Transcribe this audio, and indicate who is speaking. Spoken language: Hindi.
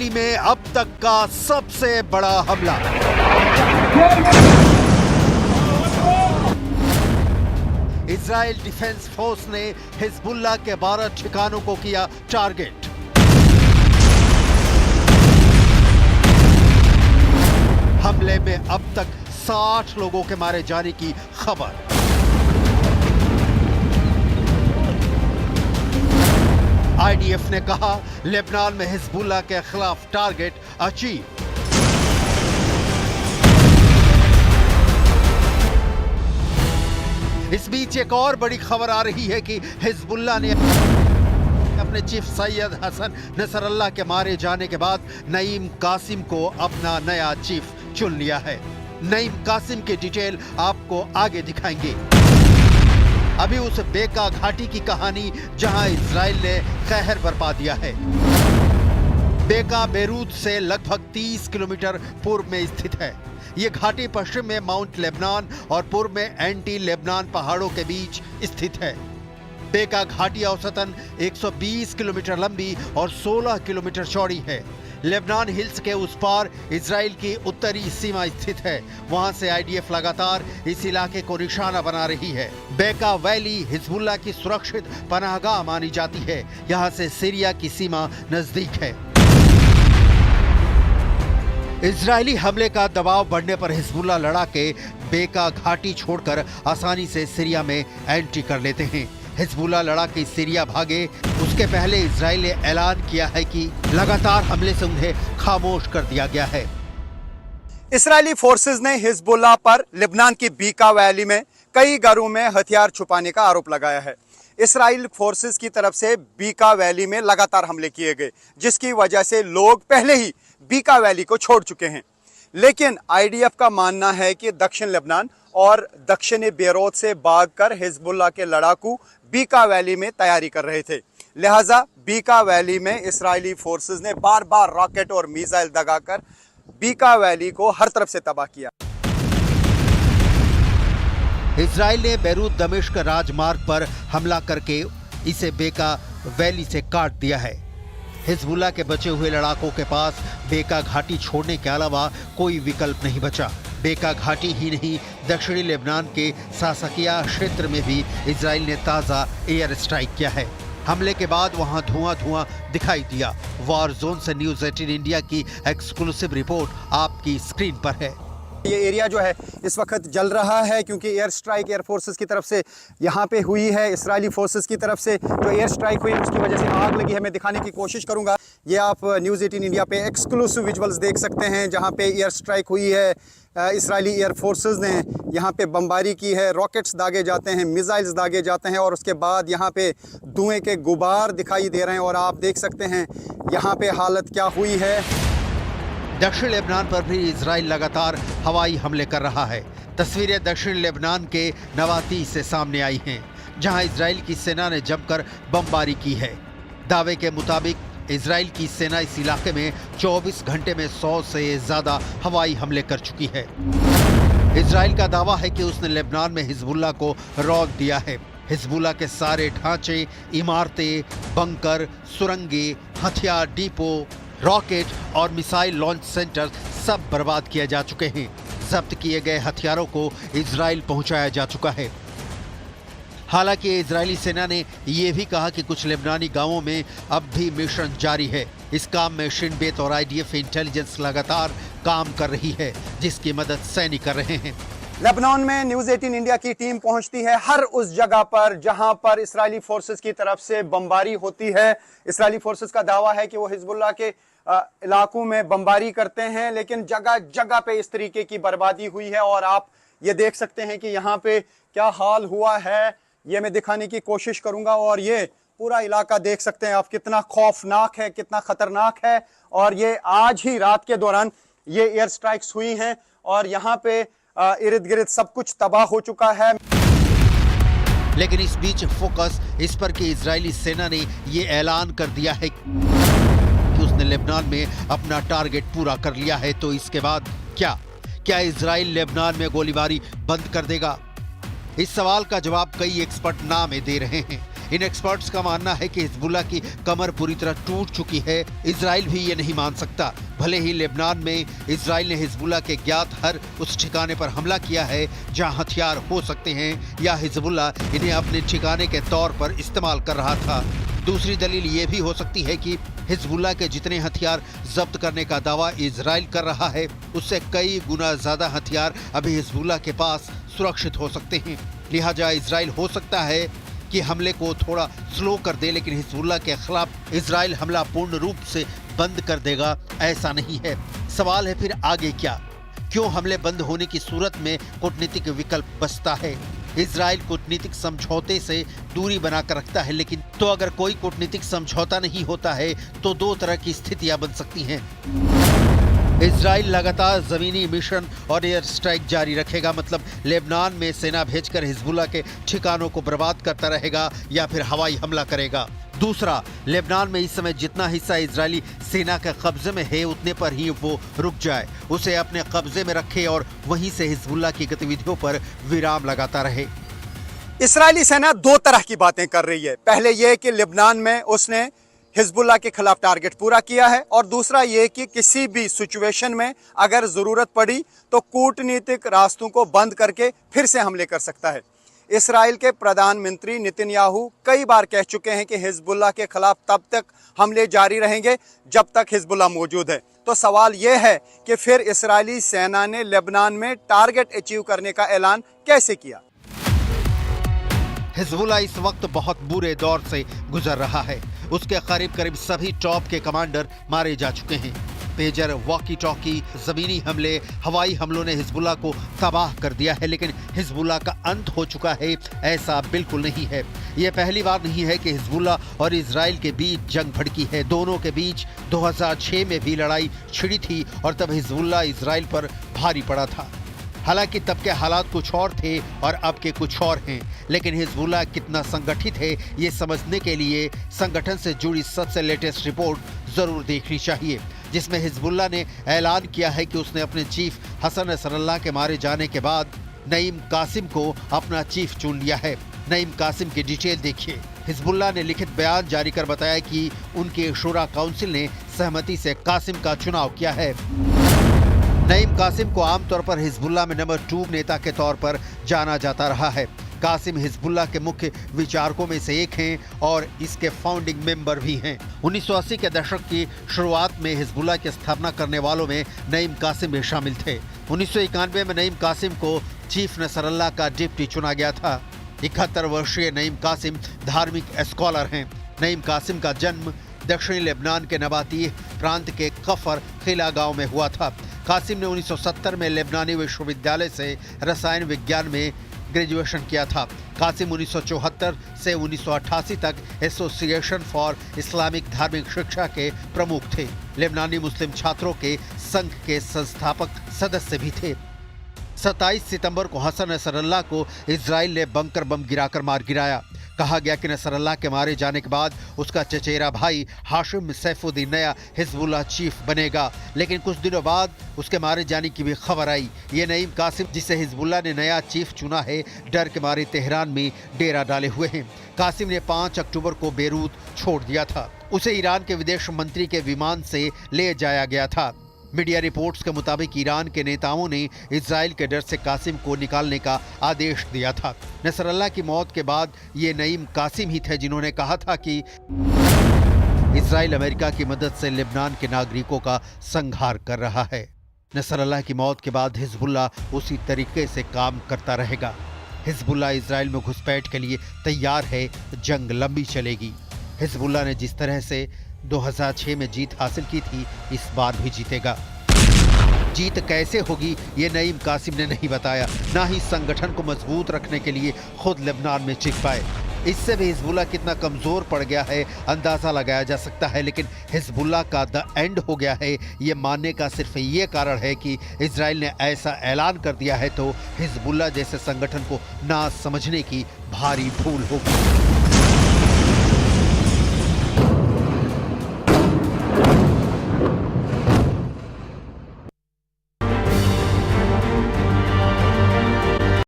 Speaker 1: वैली में अब तक का सबसे बड़ा हमला। इजराइल डिफेंस फोर्स ने हिजबुल्लाह के 12 ठिकानों को किया टारगेट। हमले में अब तक 60 लोगों के मारे जाने की खबर। आईडीएफ ने कहा लेबनान में हिजबुल्लाह के खिलाफ टारगेट अचीव। इस बीच एक और बड़ी खबर आ रही है कि हिजबुल्लाह ने अपने चीफ सैयद हसन नसरल्लाह के मारे जाने के बाद नईम कासिम को अपना नया चीफ चुन लिया है। नईम कासिम की डिटेल आपको आगे दिखाएंगे। अभी उस बेका घाटी की कहानी जहां इजराइल ने कहर बरपा दिया है। बेका बेरूत से लगभग 30 किलोमीटर पूर्व में स्थित है। ये घाटी पश्चिम में माउंट लेबनान और पूर्व में एंटी लेबनान पहाड़ों के बीच स्थित है। बेका घाटी औसतन 120 किलोमीटर लंबी और 16 किलोमीटर चौड़ी है। लेबनान हिल्स के उस पार इजराइल की उत्तरी सीमा स्थित है। वहां से आईडीएफ लगातार इस इलाके को निशाना बना रही है। बेका वैली हिजबुल्लाह की सुरक्षित पनाहगाह मानी जाती है। यहां से सीरिया की सीमा नजदीक है। इजरायली हमले का दबाव बढ़ने पर हिजबुल्लाह लड़ाके बेका घाटी छोड़कर आसानी से सीरिया में एंट्री कर लेते हैं। हिजबुल्लाह लड़ाके सीरिया भागे उसके पहले इजराइल ने ऐलान किया है कि लगातार हमले से उन्हें खामोश कर दिया गया है।
Speaker 2: इस्राएली फोर्सेस ने हिजबुल्लाह पर लेबनान की बीका वैली में कई घरों में हथियार छुपाने का आरोप लगाया है। इस्राएल फोर्सेस की तरफ से बीका वैली में लगातार हमले किए गए, जिसकी वजह से लोग पहले ही बीका वैली को छोड़ चुके हैं। लेकिन आईडीएफ का मानना है कि दक्षिण लेबनान और दक्षिणी बेरूत से भागकर हिजबुल्लाह के लड़ाकू बीका वैली में तैयारी कर रहे थे। लिहाजा बीका वैली में इस्राएली फोर्सेस ने बार बार रॉकेट और मिसाइल दगाकर बीका वैली को हर तरफ से तबाह किया।
Speaker 1: इजराइल ने बेरूत दमिश्क राजमार्ग पर हमला करके इसे बेका वैली से काट दिया है। हिजबुल्लाह के बचे हुए लड़ाकों के पास बेका घाटी छोड़ने के अलावा कोई विकल्प नहीं बचा। बेका घाटी ही नहीं, दक्षिणी लेबनान के सासकिया क्षेत्र में भी इजराइल ने ताज़ा एयर स्ट्राइक किया है। हमले के बाद वहां धुआं दिखाई दिया। वॉर जोन से न्यूज़ 18 इंडिया की एक्सक्लूसिव रिपोर्ट आपकी स्क्रीन पर है।
Speaker 2: ये एरिया जो है इस वक्त जल रहा है क्योंकि एयर स्ट्राइक एयर फोर्सेस की तरफ से यहाँ पे हुई है। इस्राएली फोर्सेस की तरफ से जो एयर स्ट्राइक हुई उसकी वजह से आग लगी है। मैं दिखाने की कोशिश करूँगा। ये आप न्यूज़ 18 इंडिया पे एक्सक्लूसिव विजुअल्स देख सकते हैं जहाँ पे एयर स्ट्राइक हुई है। इस्राएली एयर फोर्सेस ने यहाँ पे बमबारी की है। रॉकेट्स दागे जाते हैं, मिसाइल्स दागे जाते हैं और उसके बाद यहाँ पे धुएँ के गुबार दिखाई दे रहे हैं और आप देख सकते हैं यहाँ पे हालत क्या हुई है।
Speaker 1: दक्षिण लेबनान पर भी इजराइल लगातार हवाई हमले कर रहा है। तस्वीरें दक्षिण लेबनान के नवाती से सामने आई हैं, जहां इजराइल की सेना ने जमकर बमबारी की है। दावे के मुताबिक इजराइल की सेना इस इलाके में 24 घंटे में 100 से ज्यादा हवाई हमले कर चुकी है। इजराइल का दावा है कि उसने लेबनान में हिजबुल्लाह को रौंद दिया है। हिजबुल्लाह के सारे ढांचे, इमारतें, बंकर, सुरंगें, हथियार डिपो, रॉकेट और मिसाइल लॉन्च सेंटर सब बर्बाद किए जा चुके हैं। जब्त किए गए हथियारों को इजराइल पहुंचाया जा चुका है। हालांकि इजरायली सेना ने यह भी कहा कि कुछ लेबनानी गांवों में अब भी मिशन जारी है। इस काम में शिन बेत और आईडीएफ इंटेलिजेंस लगातार काम कर रही है, जिसकी मदद सैनिक कर रहे हैं।
Speaker 2: लेबनान में न्यूज़ 18 इंडिया की टीम पहुंचती है हर उस जगह पर जहां पर इस्राएली फोर्सेस की तरफ से बमबारी होती है। इस्राएली फोर्सेस का दावा है कि वो हिजबुल्लाह के इलाकों में बमबारी करते हैं, लेकिन जगह जगह पे इस तरीके की बर्बादी हुई है और आप ये देख सकते हैं कि यहाँ पे क्या हाल हुआ है। ये मैं दिखाने की कोशिश करूंगा और ये पूरा इलाका देख सकते हैं आप, कितना खौफनाक है, कितना खतरनाक है। और ये आज ही रात के दौरान ये एयर स्ट्राइक्स हुई हैं और यहाँ पे इर्द गिर्द सब कुछ तबाह हो चुका है।
Speaker 1: लेकिन इस बीच फोकस इस पर कि इजरायली सेना ने ये ऐलान कर दिया है कि उसने लेबनान में अपना टारगेट पूरा कर लिया है। तो इसके बाद क्या इजराइल लेबनान में गोलीबारी बंद कर देगा? इस सवाल का जवाब कई एक्सपर्ट ना में दे रहे हैं। इन एक्सपर्ट्स का मानना है कि हिजबुल्लाह की कमर पूरी तरह टूट चुकी है। इजराइल भी ये नहीं मान सकता। भले ही लेबनान में इजराइल ने हिजबुल्लाह के ज्ञात हर उस ठिकाने पर हमला किया है जहां हथियार हो सकते हैं या हिजबुल्लाह इन्हें अपने ठिकाने के तौर पर इस्तेमाल कर रहा था। दूसरी दलील ये भी हो सकती है कि हिजबुल्लाह के जितने हथियार जब्त करने का दावा इजराइल कर रहा है, उससे कई गुना ज्यादा हथियार अभी हिजबुल्लाह के पास सुरक्षित हो सकते हैं। लिहाजा इजराइल हो सकता है कि हमले को थोड़ा स्लो कर दे, लेकिन हिजबुल्लाह के खिलाफ इजराइल हमला पूर्ण रूप से बंद कर देगा, ऐसा नहीं है। सवाल है फिर आगे क्या? क्यों हमले बंद होने की सूरत में कूटनीतिक विकल्प बचता है? इजराइल कूटनीतिक समझौते से दूरी बनाकर रखता है, लेकिन तो अगर कोई कूटनीतिक समझौता नहीं होता है तो दो तरह की स्थितियां बन सकती हैं। इजराइल लगातार जमीनी मिशन और एयर स्ट्राइक जारी रखेगा, मतलब लेबनान में सेना भेजकर हिजबुल्लाह के ठिकानों को बर्बाद करता रहेगा या फिर हवाई हमला करेगा। दूसरा, लेबनान में इस समय जितना हिस्सा इजरायली सेना के कब्जे में है उतने पर ही वो रुक जाए, उसे अपने कब्जे में रखे और वहीं से हिजबुल्लाह की गतिविधियों पर विराम लगाता रहे।
Speaker 2: इस्राएली सेना दो तरह की बातें कर रही है। पहले यह कि लेबनान में उसने हिजबुल्लाह के खिलाफ टारगेट पूरा किया है, और दूसरा ये कि किसी भी सिचुएशन में अगर ज़रूरत पड़ी तो कूटनीतिक रास्तों को बंद करके फिर से हमले कर सकता है। इस्राएल के प्रधानमंत्री नेतन्याहू कई बार कह चुके हैं कि हिजबुल्लाह के खिलाफ तब तक हमले जारी रहेंगे जब तक हिजबुल्लाह मौजूद है। तो सवाल यह है कि फिर इस्राएली सेना ने लेबनान में टारगेट अचीव करने का ऐलान कैसे किया?
Speaker 1: हिजबुल्लाह इस वक्त बहुत बुरे दौर से गुजर रहा है। उसके करीब करीब सभी टॉप के कमांडर मारे जा चुके हैं। पेजर, वॉकी टॉकी, जमीनी हमले, हवाई हमलों ने हिजबुल्लाह को तबाह कर दिया है, लेकिन हिजबुल्लाह का अंत हो चुका है ऐसा बिल्कुल नहीं है। यह पहली बार नहीं है कि हिजबुल्लाह और इजराइल के बीच जंग भड़की है। दोनों के बीच 2006 में भी लड़ाई छिड़ी थी और तब हिजबुल्लाह इजराइल पर भारी पड़ा था। हालांकि तब के हालात कुछ और थे और अब के कुछ और हैं, लेकिन हिजबुल्लाह कितना संगठित है ये समझने के लिए संगठन से जुड़ी सबसे लेटेस्ट रिपोर्ट जरूर देखनी चाहिए, जिसमें हिजबुल्लाह ने ऐलान किया है कि उसने अपने चीफ हसन नसरल्लाह के मारे जाने के बाद नईम कासिम को अपना चीफ चुन लिया है। नईम कासिम की डिटेल देखिए। हिजबुल्लाह ने लिखित बयान जारी कर बताया कि उनके शूरा काउंसिल ने सहमति से कासिम का चुनाव किया है। नईम कासिम को आमतौर पर हिजबुल्लाह में नंबर 2 नेता के तौर पर जाना जाता रहा है। कासिम हिजबुल्लाह के मुख्य विचारकों में से एक हैं और इसके फाउंडिंग मेंबर भी हैं। 1980 के दशक की शुरुआत में हिजबुल्लाह की स्थापना करने वालों में नईम कासिम भी शामिल थे। 1991 में नईम कासिम को चीफ नसरल्लाह का डिप्टी चुना गया था। 71 वर्षीय नईम कासिम धार्मिक स्कॉलर हैं। नईम कासिम का जन्म दक्षिणी लेबनान के नबाती प्रांत के कफर खिला गांव में हुआ था। कासिम ने 1970 में लेबनानी विश्वविद्यालय से रसायन विज्ञान में ग्रेजुएशन किया था। कासिम 1974 से 1988 तक एसोसिएशन फॉर इस्लामिक धार्मिक शिक्षा के प्रमुख थे। लेबनानी मुस्लिम छात्रों के संघ के संस्थापक सदस्य भी थे। 27 सितंबर को हसन नसरल्लाह को इजराइल ने बंकर बम गिराकर मार गिराया। कहा गया कि नसरल्लाह के मारे जाने के बाद उसका चचेरा भाई हाशिम सैफुद्दीन नया हिजबुल्लाह चीफ बनेगा, लेकिन कुछ दिनों बाद उसके मारे जाने की भी खबर आई। ये नईम कासिम, जिसे हिजबुल्लाह ने नया चीफ चुना है, डर के मारे तेहरान में डेरा डाले हुए हैं। कासिम ने 5 अक्टूबर को बेरूत छोड़ दिया था। उसे ईरान के विदेश मंत्री के विमान से ले जाया गया था। मीडिया रिपोर्ट्स के मुताबिक ईरान के नेताओं ने इजराइल के डर से कासिम को निकालने का आदेश दिया था। नसरल्लाह की मौत के बाद ये नईम कासिम ही थे जिन्होंने कहा था कि इजराइल अमेरिका की मदद से लेबनान के नागरिकों का संहार कर रहा है। नसरल्लाह की मौत के बाद हिजबुल्लाह उसी तरीके से काम करता रहेगा। हिजबुल्लाह इजराइल में घुसपैठ के लिए तैयार है। जंग लंबी चलेगी। हिजबुल्लाह ने जिस तरह से 2006 में जीत हासिल की थी, इस बार भी जीतेगा। जीत कैसे होगी ये नईम कासिम ने नहीं बताया, ना ही संगठन को मजबूत रखने के लिए खुद लेबनान में चिप पाए। इससे भी हिजबुल्लाह कितना कमजोर पड़ गया है अंदाजा लगाया जा सकता है, लेकिन हिजबुल्लाह का द एंड हो गया है ये मानने का सिर्फ ये कारण है कि इजराइल ने ऐसा ऐलान कर दिया है, तो हिजबुल्लाह जैसे संगठन को ना समझने की भारी भूल होगी।